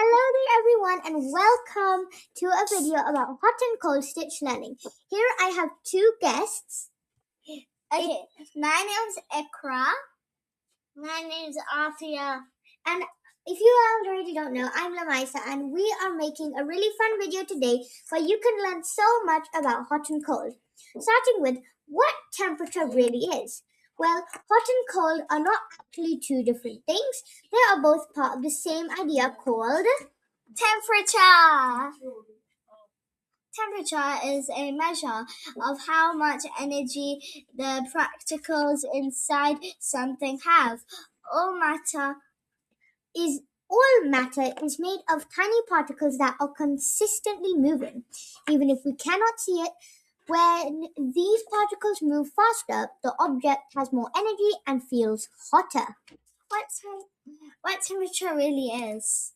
Hello there everyone and welcome to a video about hot and cold stitch learning. Here I have two guests. Okay, my name's Ikra. My name's Afia. And if you already don't know, I'm Lamaisa and we are making a really fun video today where you can learn so much about hot and cold. Starting with what temperature really is. Well, hot and cold are not actually two different things. They are both part of the same idea called Temperature. Temperature is a measure of how much energy the particles inside something have. All matter is all matter is made of tiny particles that are consistently moving. Even if we cannot see it, when these particles move faster, the object has more energy and feels hotter. what temperature really is.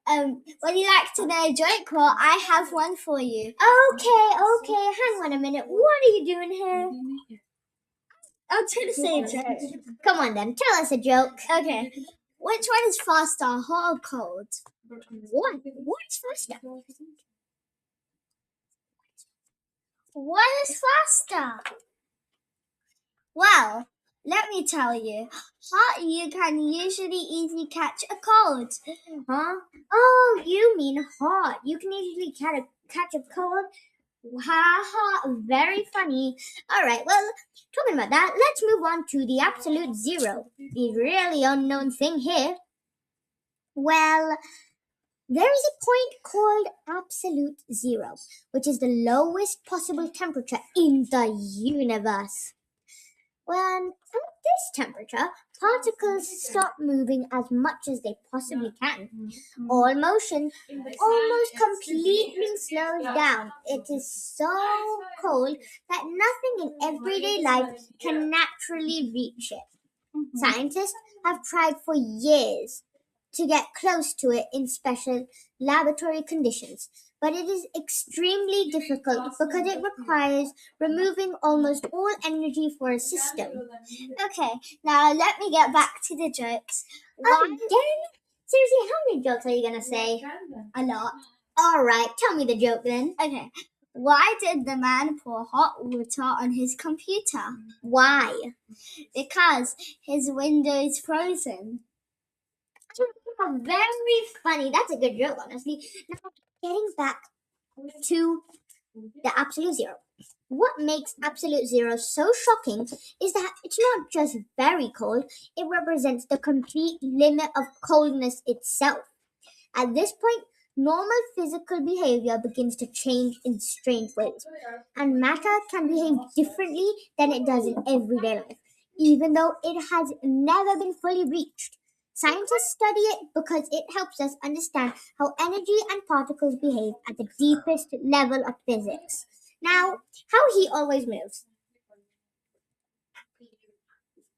Would you like to know a joke? Well, I have one for you. Okay, hang on a minute. What are you doing here? I'll try to say a joke. Come on then, tell us a joke. Okay. Which one is faster, hot or cold? What? What's faster? What is faster? Well, let me tell you. Hot, you can usually easily catch a cold. Huh? Oh, you mean hot. You can easily catch a cold. Ha ha, very funny. Alright, well, talking about that, let's move on to the absolute zero. The really unknown thing here. Well, there is a point called absolute zero, which is the lowest possible temperature in the universe. When at this temperature, particles stop moving as much as they possibly can. All motion almost completely slows down. It is so cold that nothing in everyday life can naturally reach it. Scientists have tried for years to get close to it in special laboratory conditions, but it is extremely difficult because it requires removing almost all energy for a system. Okay, now let me get back to the jokes. Again? Seriously, how many jokes are you gonna say? A lot. Alright, tell me the joke then. Okay. Why did the man pour hot water on his computer? Why? Because his window is frozen. Very funny. That's a good joke, honestly. Now, getting back to the absolute zero. What makes absolute zero so shocking is that it's not just very cold, it represents the complete limit of coldness itself. At this point, normal physical behavior begins to change in strange ways, and matter can behave differently than it does in everyday life, even though it has never been fully reached. Scientists study it because it helps us understand how energy and particles behave at the deepest level of physics. Now, how he always moves.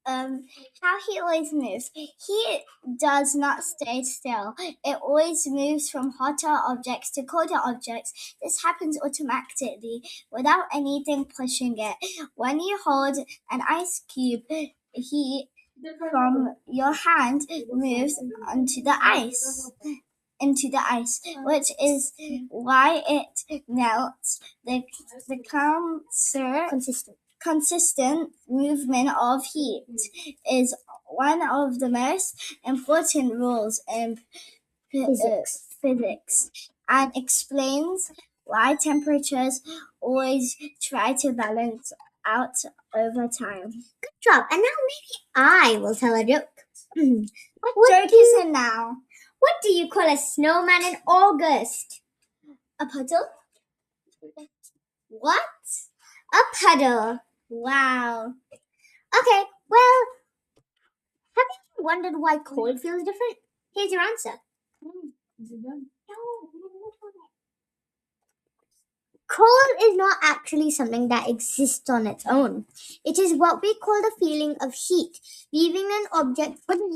How he always moves. He does not stay still. It always moves from hotter objects to colder objects. This happens automatically without anything pushing it. When you hold an ice cube, heat from your hand moves onto the ice. Into the ice, which is why it melts. The consistent movement of heat is one of the most important rules in physics and explains why temperatures always try to balance out over time. Good job. And now maybe I will tell a joke. What joke is it now? What do you call a snowman in August? A puddle? What? A puddle. Wow. Okay, well, have you wondered why cold feels different? Here's your answer. Cold is not actually something that exists on its own. It is what we call the feeling of heat, leaving an object when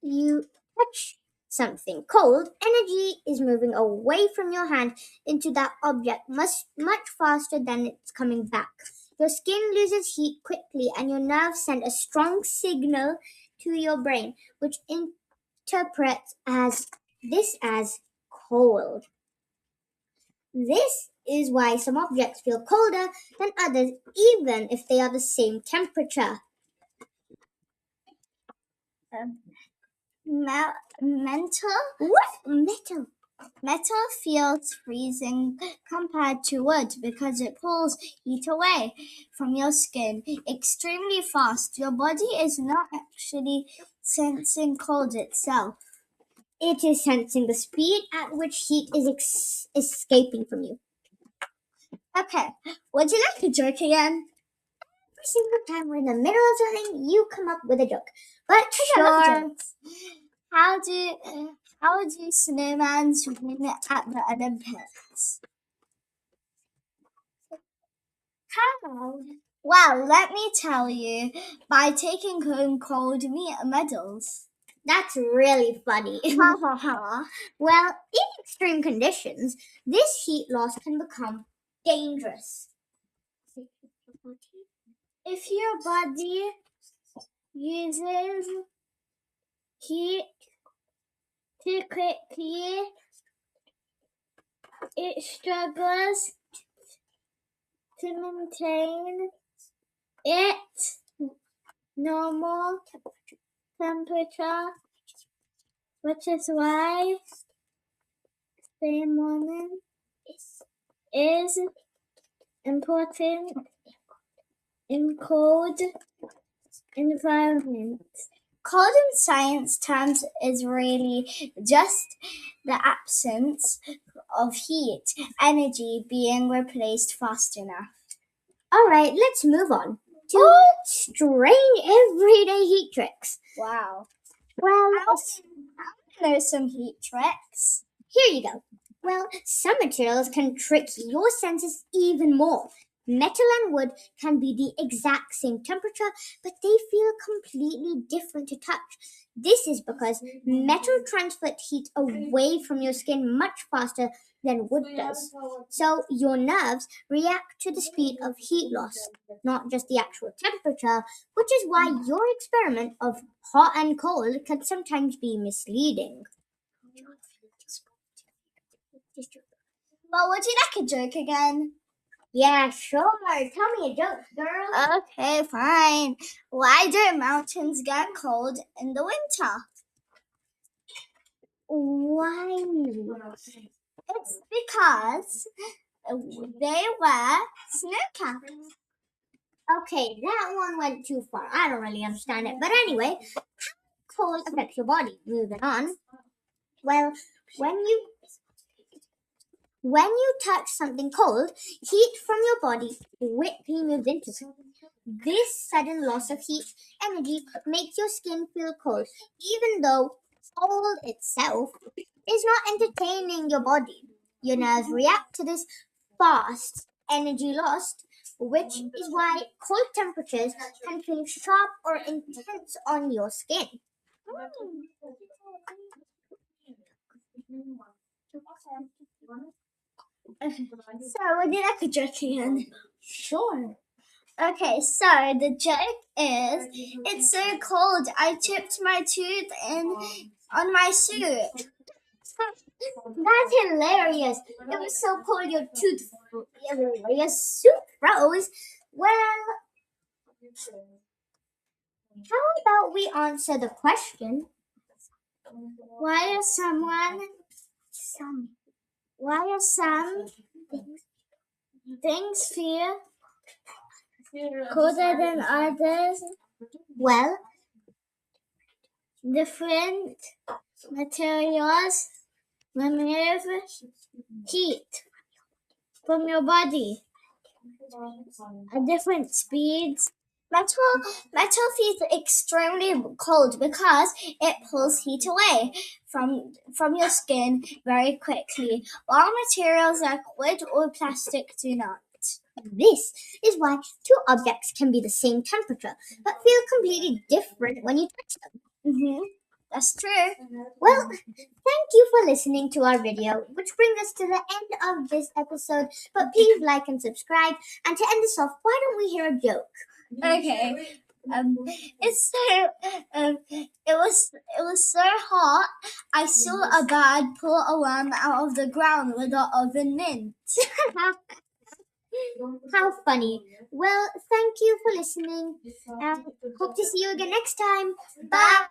you touch something cold, energy is moving away from your hand into that object much faster than it's coming back. Your skin loses heat quickly, and your nerves send a strong signal to your brain, which interprets as cold. This is why some objects feel colder than others, even if they are the same temperature. Mental What? Metal. Metal feels freezing compared to wood because it pulls heat away from your skin extremely fast. Your body is not actually sensing cold itself. It is sensing the speed at which heat is escaping from you. Okay, would you like a joke again? Every single time we're in the middle of something, you come up with a joke. But I love sure. jokes. How do snowmans win at the Olympics? How? Well, let me tell you, by taking home cold medals. That's really funny. Well, in extreme conditions, this heat loss can become dangerous. If your body uses heat too quickly, it struggles to maintain its normal temperature, which is why thermometer is important in cold environments. Cold in science terms is really just the absence of heat, energy being replaced fast enough. All right, let's move on to strange everyday heat tricks. Wow. Well, I know some heat tricks. here you go. Well, some materials can trick your senses even more. Metal and wood can be the exact same temperature, but they feel completely different to touch. This is because metal transfers heat away from your skin much faster than wood does. So your nerves react to the speed of heat loss, not just the actual temperature, which is why your experiment of hot and cold can sometimes be misleading. Well, would you like a joke again? Yeah, sure. Tell me a joke, girl. Okay, fine. Why do mountains get cold in the winter? Why? It's because they wear snow caps. Okay, that one went too far. I don't really understand it. But anyway, how cold affects your body? Moving on. Well, when you touch something cold, heat from your body quickly moves into it. This sudden loss of heat energy makes your skin feel cold, even though cold itself is not entertaining your body. Your nerves react to this fast energy loss, which is why cold temperatures can feel sharp or intense on your skin. So, would you like a joke again? Sure. Okay, so the joke is, it's so cold I chipped my tooth in on my suit. That's hilarious. It was so cold your suit froze. Well, how about we answer the question? Why is some things feel colder than others? Well, Different materials remove heat from your body at different speeds. Metal feels extremely cold because it pulls heat away from your skin very quickly, while materials like wood or plastic do not. this is why two objects can be the same temperature but feel completely different when you touch them. Mm-hmm. That's true. Well, thank you for listening to our video, which brings us to the end of this episode. But please like and subscribe. And to end this off, why don't we hear a joke? Okay. It's so it was so hot. I saw a bird pull a worm out of the ground with an oven mitt. How funny. Well, thank you for listening. And hope to see you again next time. Bye.